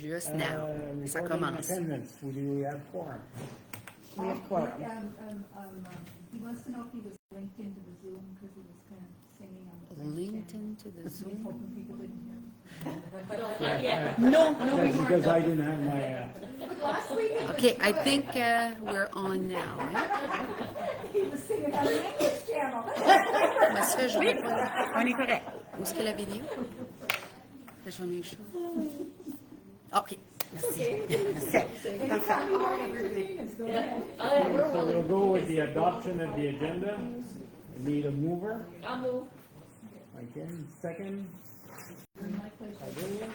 Just now. Ça commence. Attendance, we have quorum. We have quorum. He wants to know if he was linked into the Zoom because he was kind of singing on the French Linked channel. into the He's Zoom. hoping people didn't hear him. No, That's because I didn't have my, Last week Okay, I think we're on now. Hein? he was singing on the English channel. Mais ça, je vois pas. On est correct. Où est-ce que la vidéo? Je vais make sure. OK. so we'll go with the adoption of the agenda. Need a mover? I'll move. Again, second. My pleasure. Pavilion.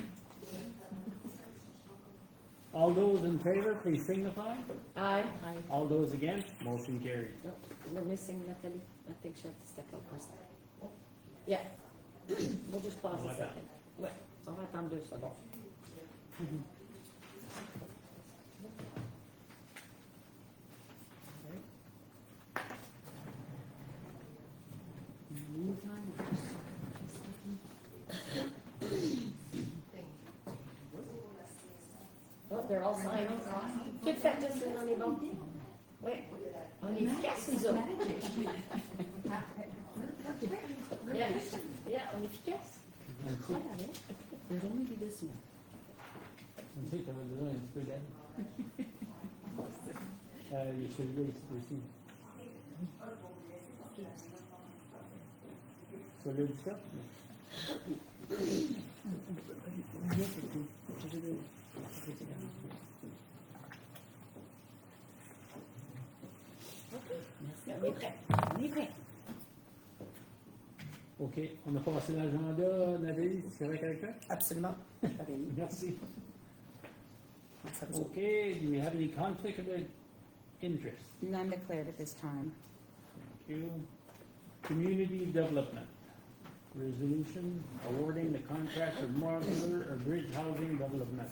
All those in favor, please signify. Aye. All those against, motion carries. We're missing Natalie. I think she has to step up first. Yeah. We'll just pause a second. Ouais. On va attendre 2 secondes. Oh, they're all signed. Toute faite, on est bon. Oui. On est efficace, nous autres. Yeah, on est efficace. There's only this one. On sait que t'avais besoin un petit peu d'aide. Il y a celui-là ici aussi. Celui-là du top? On est prêt. On est prêt. OK. On a passé l'agenda, Nathalie, c'est correct avec toi? Absolument. Merci. Ça vous- Okay, do we have any conflict of interest? None declared at this time. Thank you. Community development. Resolution awarding the contract of modular or bridge housing development.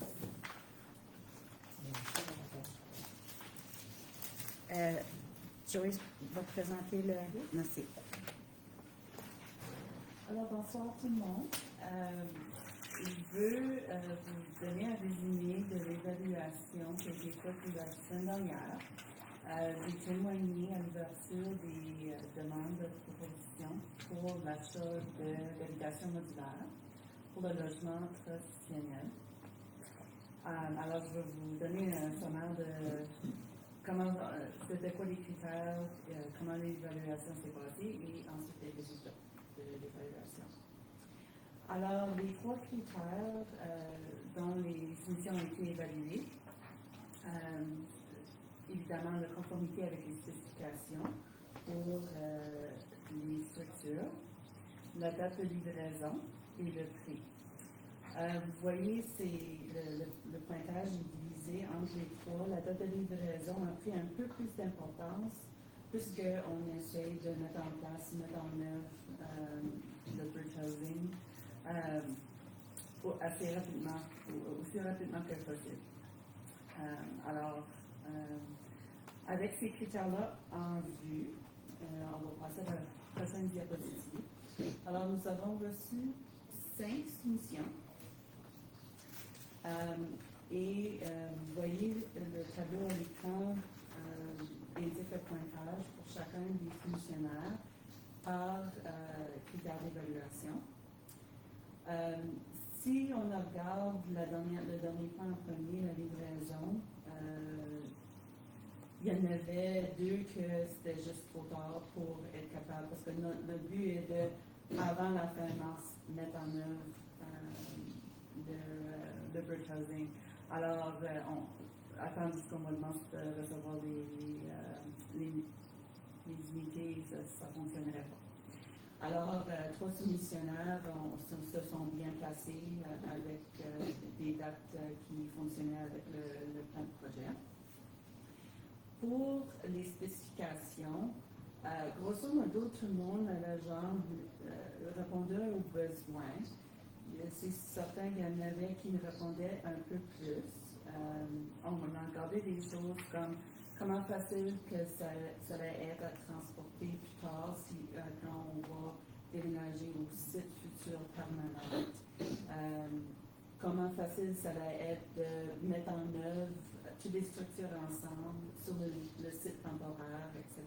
Joyce va présenter le... Merci. Alors, bonsoir tout le monde. Je veux vous donner un résumé de l'évaluation que j'ai faite la semaine dernière. J'ai témoigné à l'ouverture des demandes de proposition pour l'achat d'habitations modulaires pour le logement traditionnel. Alors, je vais vous donner un sommaire de comment c'était quoi les critères, comment l'évaluation s'est passée et ensuite les résultats de l'évaluation. Alors, les 3 critères dont les soumissions ont été évaluées, évidemment, la conformité avec les spécifications pour les structures, la date de livraison et le prix. Vous voyez, le pointage est divisé entre les 3. La date de livraison a pris un peu plus d'importance puisqu'on essaye de mettre en œuvre le bridge housing assez rapidement, aussi rapidement que possible. Alors, avec ces critères-là en vue, on va passer à la prochaine diapositive. Alors, nous avons reçu 5 soumissions. Vous voyez le tableau à l'écran indique le pointage pour chacun des soumissionnaires par critère d'évaluation. Si on regarde le dernier point en premier, la livraison, il y en avait 2 que c'était juste trop tard pour être capable, parce que notre but est de, avant la fin mars, mettre en œuvre le bridge housing. Alors, attendu jusqu'au mois de mars de recevoir les unités, ça ne fonctionnerait pas. Alors, 3 soumissionnaires se sont bien placés avec des dates qui fonctionnaient avec le plan de projet. Pour les spécifications, grosso modo, tout le monde répondait aux besoins. C'est certain qu'il y en avait qui répondaient un peu plus. On a regardé des choses comme comment facile que ça allait être à transporter plus tard quand on va déménager au site futur permanent. comment facile ça va être de mettre en œuvre toutes les structures ensemble sur le site temporaire, etc.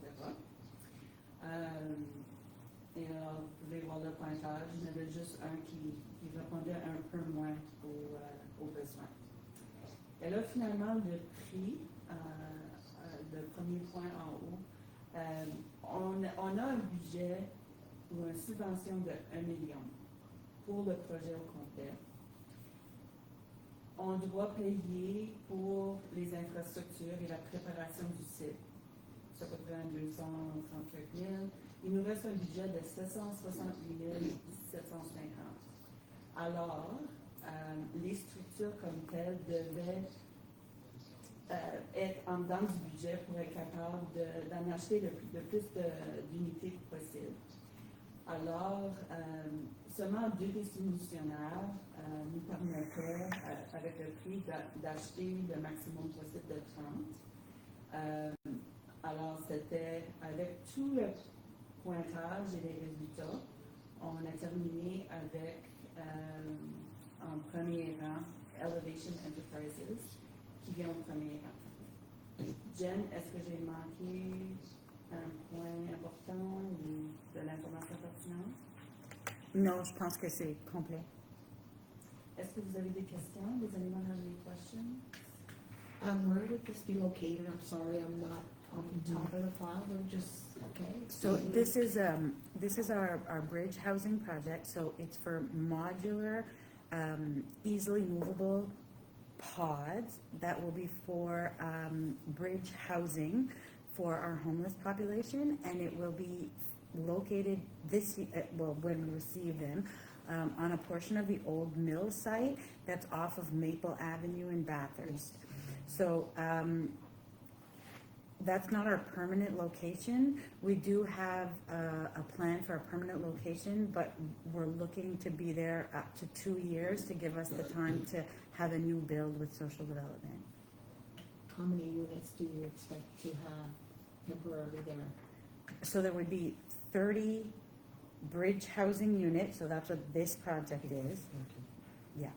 Et alors, vous pouvez voir le pointage. Il y en avait juste un qui répondait un peu moins aux besoins. Et là, finalement, le prix, le premier point en haut, on a un budget ou une subvention de 1 million pour le projet au complet. On doit payer pour les infrastructures et la préparation du site. Ça coûte 238 000. Il nous reste un budget de 768 750. Alors, les structures comme telles devaient être en dedans du budget pour être capable d'en acheter le plus d'unités possible. Alors, seulement 2 des soumissionnaires nous permettaient, avec le prix, d'acheter le maximum possible de 30. Alors, c'était avec tout le pointage et les résultats, on a terminé avec, en premier rang, Elevation Enterprises, qui vient au premier rang. Jen, est-ce que j'ai manqué un point important ou de l'information pertinente? Non, je pense que c'est complet. Est-ce que vous avez des questions? Does anyone have any questions? Where would this be located? I'm sorry, I'm not on top of the file, we're just, okay. So this is our bridge housing project. So it's for modular, easily movable pods that will be for bridge housing for our homeless population, and it will be located when we receive them, on a portion of the old mill site that's off of Maple Avenue in Bathurst. So that's not our permanent location. We do have a plan for a permanent location, but we're looking to be there up to 2 years to give us the time to have a new build with social development. How many units do you expect to have temporarily there? So there would be 30 bridge housing units, so that's what this project is. Yeah.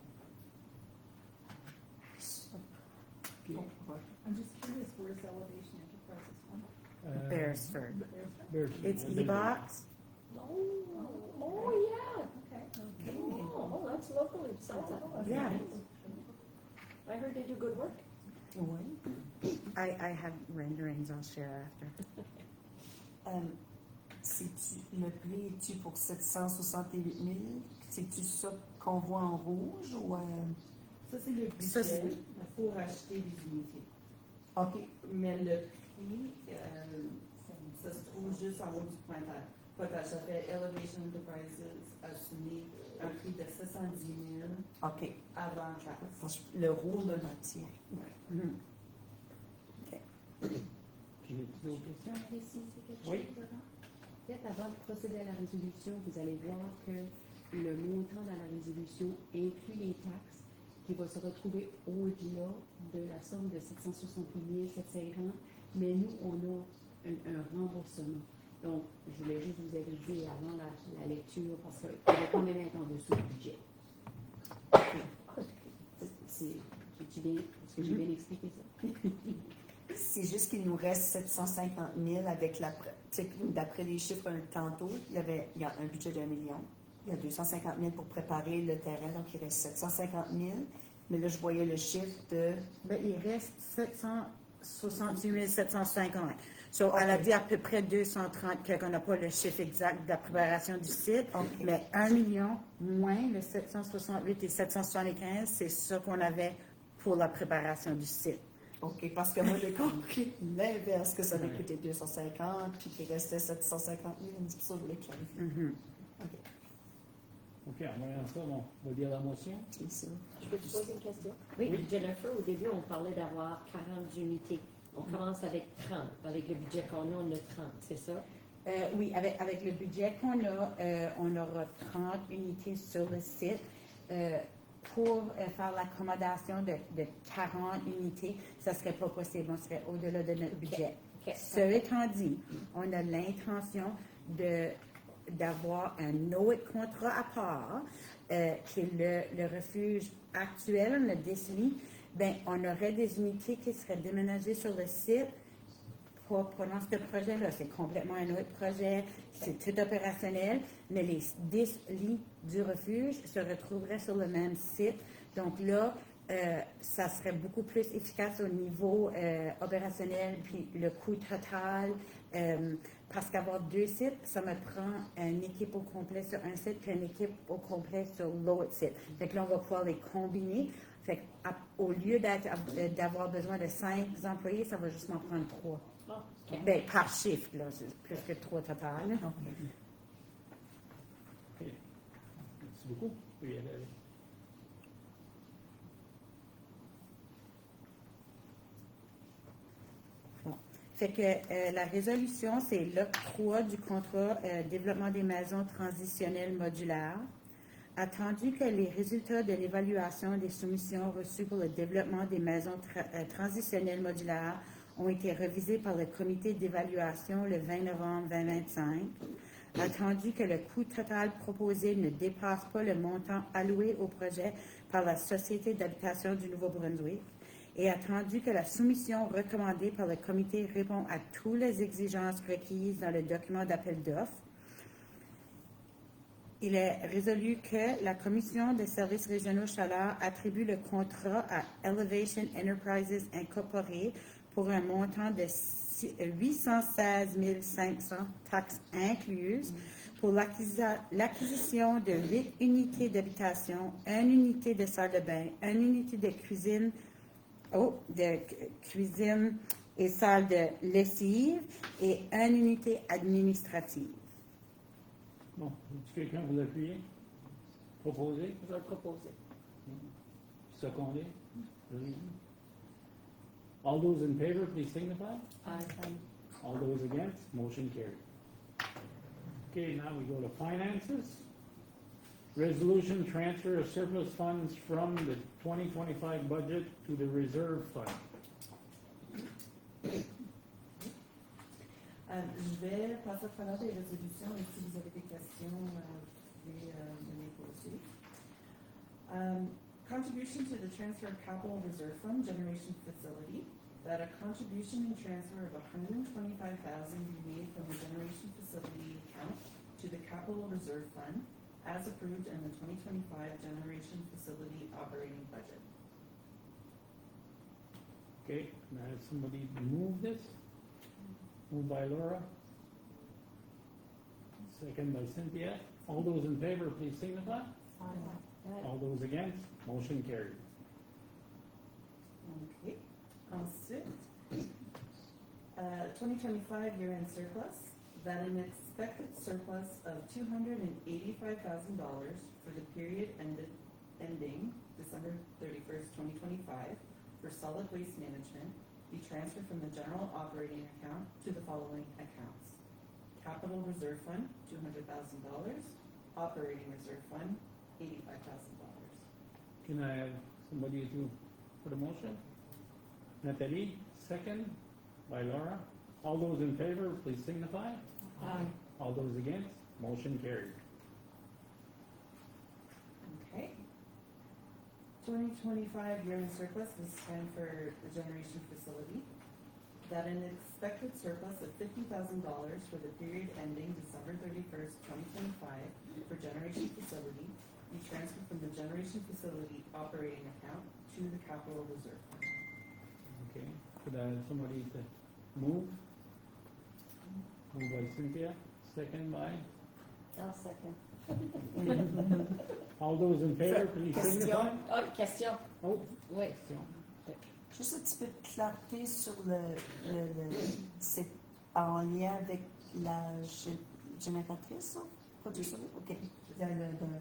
I'm just curious, where's Elevation Enterprises from? Beresford. Beresford. It's E-Box. Oh, yeah. Okay. Oh, that's locally, besides that. Yeah. I heard they do good work. I have renderings I'll share after. Le prix est-tu pour 768 000? C'est-tu ça qu'on voit en rouge ou... Ça, c'est le Ça, budget c'est- pour acheter des unités. OK. Mais le prix, ça se trouve juste en haut du pointage. Ça fait Elevation Enterprises a soumis un prix de 70 000 OK. avant taxe. Parce que le rouge le maintient. Mhm. J'ai d'autres questions? Préciser quelque Oui. chose avant? Peut-être avant de procéder à la résolution, vous allez voir que le montant dans la résolution inclut les taxes qui vont se retrouver au-delà de la somme de 768 750, mais nous, on a un remboursement. Donc, je voulais juste vous aviser avant la lecture, parce qu'il va quand même être en dessous du budget. J'ai-tu bien, est-ce que j'ai bien expliqué ça? C'est juste qu'il nous reste 750 000 avec la... D'après les chiffres tantôt, il y a un budget de 1 million. Il y a 250 000 pour préparer le terrain, donc il reste 750 000. Mais là, je voyais le chiffre de... Ben, il reste 768 750. So, elle a dit à peu près 230, qu'on n'a pas le chiffre exact de la préparation du site, OK. mais 1 million moins le 768 et 775, c'est ça qu'on avait pour la préparation du site. OK, parce que moi, j'ai compris l'inverse, que ça avait coûté 250, puis qu'il restait 750 000. C'est pour ça que je voulais clarifier. Mhm. OK, OK, en voyant ça, on va dire la motion. c'est ça. Je peux te poser une question? Oui. Jennifer, au début, on parlait d'avoir 40 unités. On commence avec 30. Avec le budget qu'on a, on a 30, c'est ça? Oui, avec le budget qu'on a, on aura 30 unités sur le site. Pour faire l'accommodation de 40 unités, ça ne serait pas possible, on serait au-delà de notre budget. OK. Ce étant dit, on a l'intention de d'avoir un autre contrat à part, qui est le refuge actuel, le Disney. Ben, on aurait des unités qui seraient déménagées sur le site. Pas pendant ce projet-là, c'est complètement un autre projet, c'est tout opérationnel, mais les 10 lits du refuge se retrouveraient sur le même site. Donc là, ça serait beaucoup plus efficace au niveau opérationnel, puis le coût total, parce qu'avoir 2 sites, ça me prend une équipe au complet sur un site, puis une équipe au complet sur l'autre site. Fait que là, on va pouvoir les combiner. Fait qu'au lieu d'avoir besoin de 5 employés, ça va juste m'en prendre 3. Ah, ok. Ben, par chiffre, là, c'est plus que 3 total. Ok. Merci beaucoup. Oui, allez. Fait que la résolution, c'est l'octroi du contrat développement des maisons transitionnelles modulaires. Attendu que les résultats de l'évaluation des soumissions reçues pour le développement des maisons transitionnelles modulaires ont été révisés par le comité d'évaluation le 20 novembre 2025. Attendu que le coût total proposé ne dépasse pas le montant alloué au projet par la Société d'habitation du Nouveau-Brunswick. Et attendu que la soumission recommandée par le comité répond à toutes les exigences requises dans le document d'appel d'offres, il est résolu que la Commission des services régionaux chaleur attribue le contrat à Elevation Enterprises Incorporé pour un montant de 816 500 taxes incluses pour l'acquisition de 8 unités d'habitation, 1 unité de salle de bain, 1 unité de cuisine, et salle de lessive et 1 unité administrative. Bon, est-ce que quelqu'un vous appuyer? Proposer? Je vais le proposer. Seconder? All those in favor, please signify. Aye. All those against, motion carried. Okay, now we go to finances. Resolution transfer of surplus funds from the 2025 budget to the reserve fund. Je vais passer à travers les résolutions et si vous avez des questions, vous pouvez me les poser. Contribution to the transfer of capital reserve fund generation facility, that a contribution and transfer of $125,000 be made from the generation facility account to the capital reserve fund as approved in the 2025 generation facility operating budget. Okay, now somebody move this. Moved by Laura. Second by Cynthia. All those in favor, please signify. All those against, motion carried. Okay. Ensuite, 2025 year-end surplus, that an expected surplus of $285,000 for the period ending December 31st, 2025 for solid waste management be transferred from the general operating account to the following accounts. Capital Reserve Fund, $200,000. Operating Reserve Fund, $85,000. Can I have somebody to put a motion? Nathalie, second by Laura. All those in favor, please signify. Aye. All those against, motion carried. Okay. 2025 year-end surplus is spent for the generation facility. That an expected surplus of $50,000 for the period ending December 31st, 2025 for generation facility be transferred from the generation facility operating account to the capital reserve fund. Okay, could I have somebody to move? Moved by Cynthia, second by, I'll second. all those in favor, please Question. signify. Oh, question. Oh, Oui. question. Juste un petit peu de clarté sur c'est en lien avec la génératrice, ça? Production? OK. Dans le téléphone.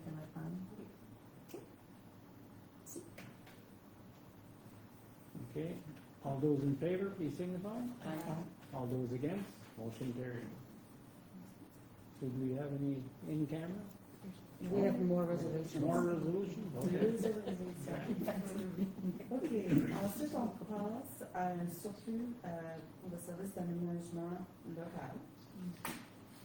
OK. Merci. Okay, all those in favor, please signify. Aye. All those against, motion carried. So do we have any in camera? We have more resolutions. More resolutions? Okay. OK. Ensuite, on passe à un surplus pour le service d'aménagement local.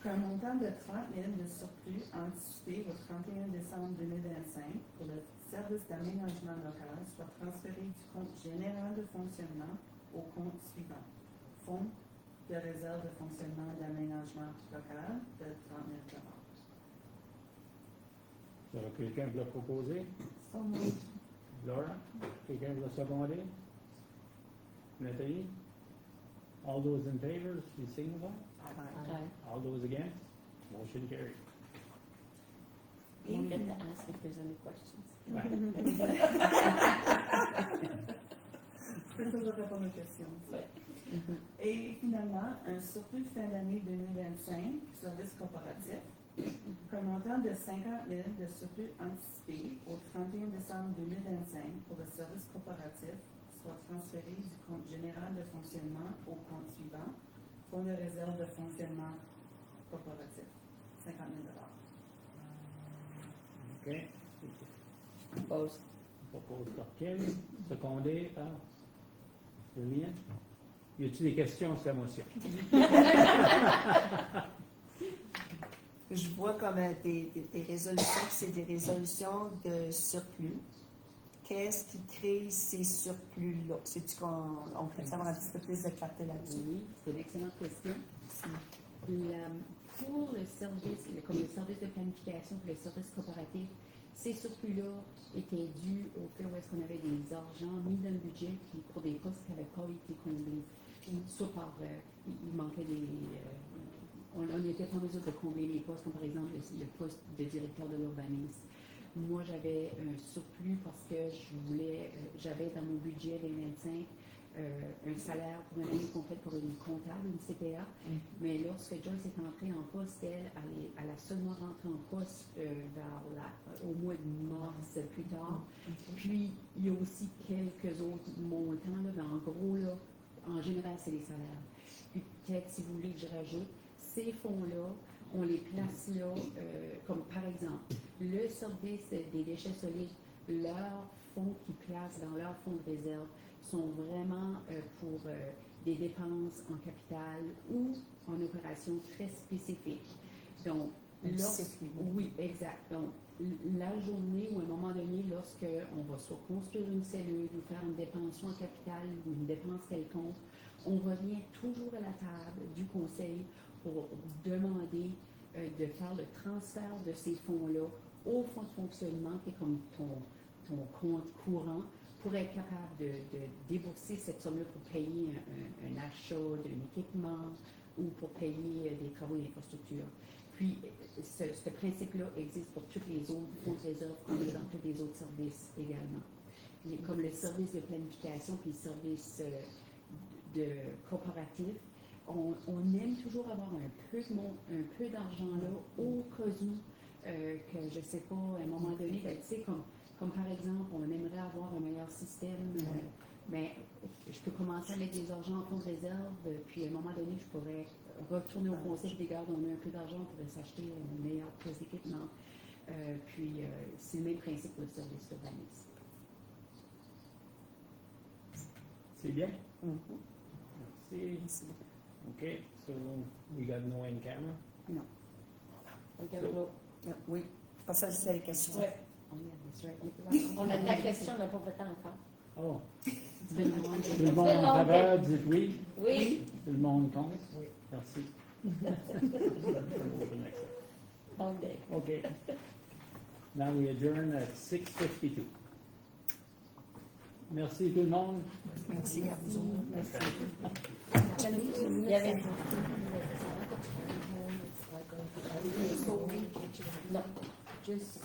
qu'un montant de 30 000 de surplus anticipé au 31 décembre 2025 pour le service d'aménagement local soit transféré du compte général de fonctionnement au compte suivant. Fonds de réserve de fonctionnement d'aménagement local de 30 000 Ça va quelqu'un vous l'a proposé? So moved. Laura? Quelqu'un vous l'a secondé? Nathalie? All those in favor, you signify? Aye. All those against? Motion carried. You get to ask if there's any questions. Je peux toujours répondre aux questions. Ouais. Et finalement, un surplus fin d'année 2025, service corporatif, qu'un montant de 50 000 de surplus anticipé au 31 décembre 2025 pour le service corporatif soit transféré du compte général de fonctionnement au compte suivant, fonds de réserve de fonctionnement corporatif, 50 000 OK. Oppose. Propose par Kim, secondé par Liliane. Y a-t-il des questions sur la motion? Je vois comme des résolutions, puis c'est des résolutions de surplus. Qu'est-ce qui crée ces surplus-là? C'est-tu qu'on peut avoir un petit peu plus de clarté là-dessus? Oui, c'est une excellente question. Pour le service, comme le service de planification pour le service corporatif, ces surplus-là étaient dus au fait où est-ce qu'on avait des argents mis dans le budget puis pour des postes qui n'avaient pas été comblés. Soit par, il manquait des... on n'était pas en mesure de combler les postes, comme par exemple le poste de directeur de l'urbanisme. Moi, j'avais un surplus parce que j'avais dans mon budget 2025 un salaire pour une année complète pour une comptable, une CPA. Mais lorsque Joyce est entrée en poste, elle a seulement rentré en poste au mois de mars plus tard. Puis, il y a aussi quelques autres montants, là, mais en gros, là, en général, c'est les salaires. Puis peut-être, si vous voulez que je rajoute, ces fonds-là, on les place là, comme par exemple, le service des déchets solides, leurs fonds qu'ils placent dans leur fonds de réserve sont vraiment pour des dépenses en capital ou en opérations très spécifiques. Donc, oui, exact. Donc, la journée ou à un moment donné, lorsqu'on va soit construire une cellule ou faire une dépense en capital ou une dépense quelconque, on revient toujours à la table du conseil pour demander de faire le transfert de ces fonds-là au fonds de fonctionnement, qui est comme ton compte courant, pour être capable de débourser cette somme-là pour payer un achat d'un équipement ou pour payer des travaux d'infrastructure. Puis, ce principe-là existe pour tous les autres fonds de réserve, comme dans tous les autres services également. Comme le service de planification puis le service de corporatif, on aime toujours avoir un peu d'argent là, au cas où, que je ne sais pas, à un moment donné, ben, tu sais, comme par exemple, on aimerait avoir un meilleur système, mais je peux commencer à mettre des argents en fonds de réserve, puis à un moment donné, je pourrais retourner au conseil des gardes, on a un peu d'argent, on pourrait s'acheter un meilleur pièce d'équipement. Puis c'est le même principe pour le service d'urbanisme. C'est bien? Mhm. Merci. OK, so we got no in camera? Non. Regarde-le. Oui, pas ça, c'est les questions. Ouais. On a de la question, on n'a pas le temps encore. Oh, Tu veux demander- tout le monde en faveur, dites oui. Oui. Tout le monde contre? Oui. Merci. Long day. OK. Now we adjourn at 6:52. Merci tout le monde. Merci à vous. Il y avait... Non. Juste...